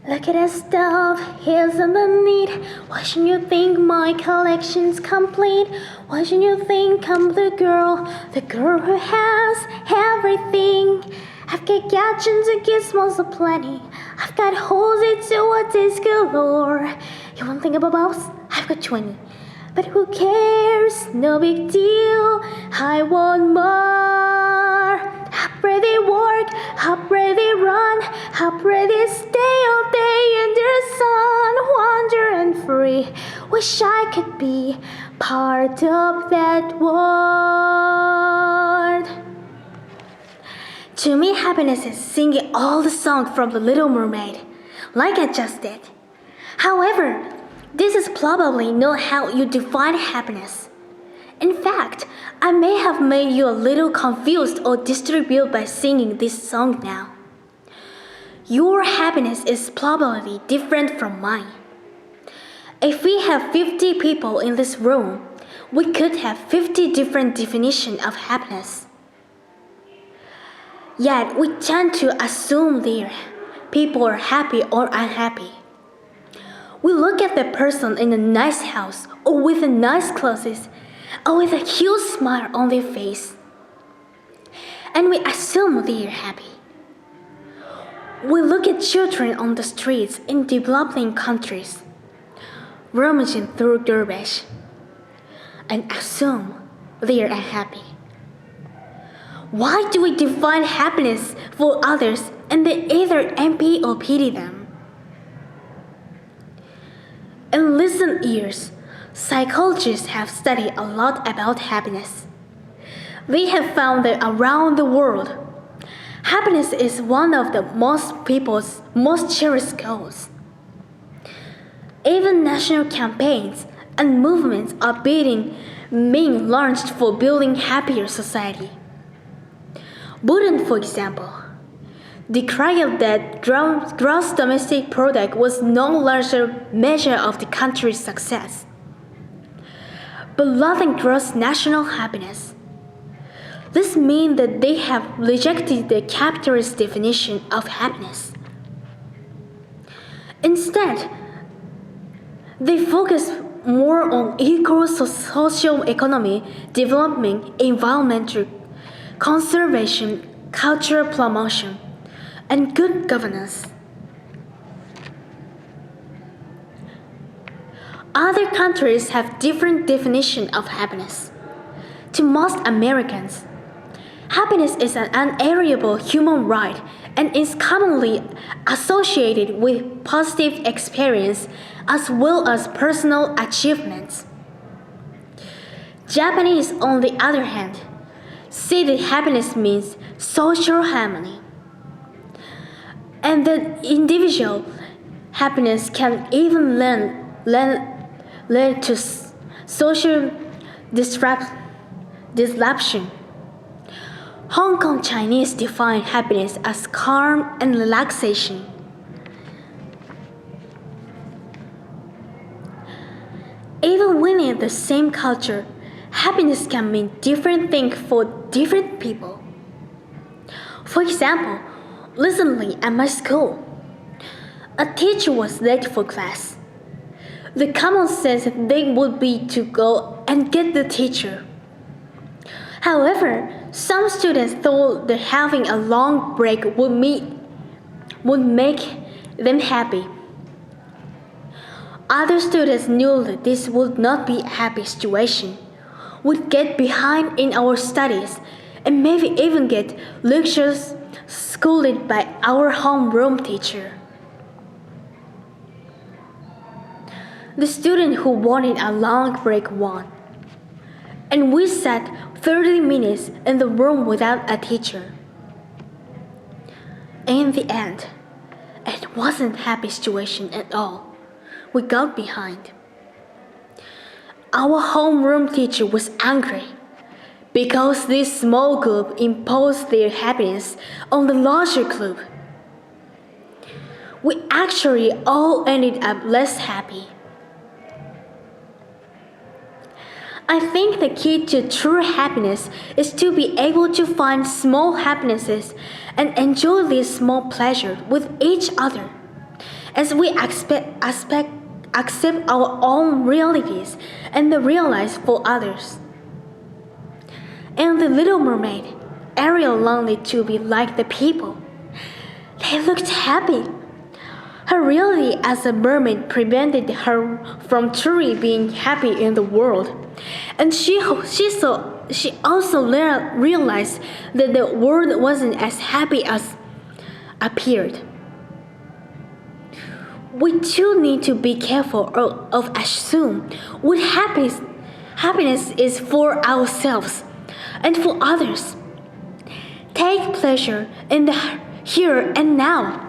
Look at that stuff, here's underneath. Why shouldn't you think my collection's complete? Why shouldn't you think I'm the girl who has everything? I've got gadgets and gizmos aplenty. I've got hoses to a disc galore. You want to think about boss? I've got 20. But who cares? No big deal. I want more. How pray they work, how pray they run, how pray they stay all day in the sun, wander and free. Wish I could be part of that world. To me, happiness is singing all the songs from The Little Mermaid, like I just did. However, this is probably not how you define happiness. In fact, I may have made you a little confused or disturbed by singing this song now. Your happiness is probably different from mine. If we have 50 people in this room, we could have 50 different definitions of happiness. Yet we tend to assume that people are happy or unhappy. We look at the person in a nice house or with nice clothes or with a huge smile on their face, and we assume they are happy. We look at children on the streets in developing countries, rummaging through garbage, and assume they are unhappy. Why do we define happiness for others and then either envy or pity them? In recent years, psychologists have studied a lot about happiness. They have found that around the world, happiness is one of the most people's most cherished goals. Even national campaigns and movements are being launched for building happier society. Bhutan, for example, declared that gross domestic product was no larger measure of the country's success, but love and gross national happiness. This means that they have rejected the capitalist definition of happiness. Instead, they focus more on equal social economy, development, environmental conservation, cultural promotion, and good governance. Other countries have different definitions of happiness. To most Americans, happiness is an unalienable human right and is commonly associated with positive experience as well as personal achievements. Japanese, on the other hand, say that happiness means social harmony, and that individual happiness can even lead to social disruption. Hong Kong Chinese define happiness as calm and relaxation. Even within the same culture, happiness can mean different things for different people. For example, recently at my school, a teacher was late for class. The common sense thing would be to go and get the teacher. However, some students thought that having a long break would make them happy. Other students knew that this would not be a happy situation, would get behind in our studies, and maybe even get lectures scolded by our homeroom teacher. The student who wanted a long break won, and we sat 30 minutes in the room without a teacher. In the end, it wasn't a happy situation at all. We got behind. Our homeroom teacher was angry because this small group imposed their happiness on the larger group. We actually all ended up less happy. I think the key to true happiness is to be able to find small happinesses and enjoy these small pleasures with each other, as we accept our own realities and realize for others. And the Little Mermaid, Ariel longed to be like the people. They looked happy. Her reality as a mermaid prevented her from truly being happy in the world. And she also realized that the world wasn't as happy as appeared. We too need to be careful of assuming what happiness is for ourselves and for others. Take pleasure in the here and now.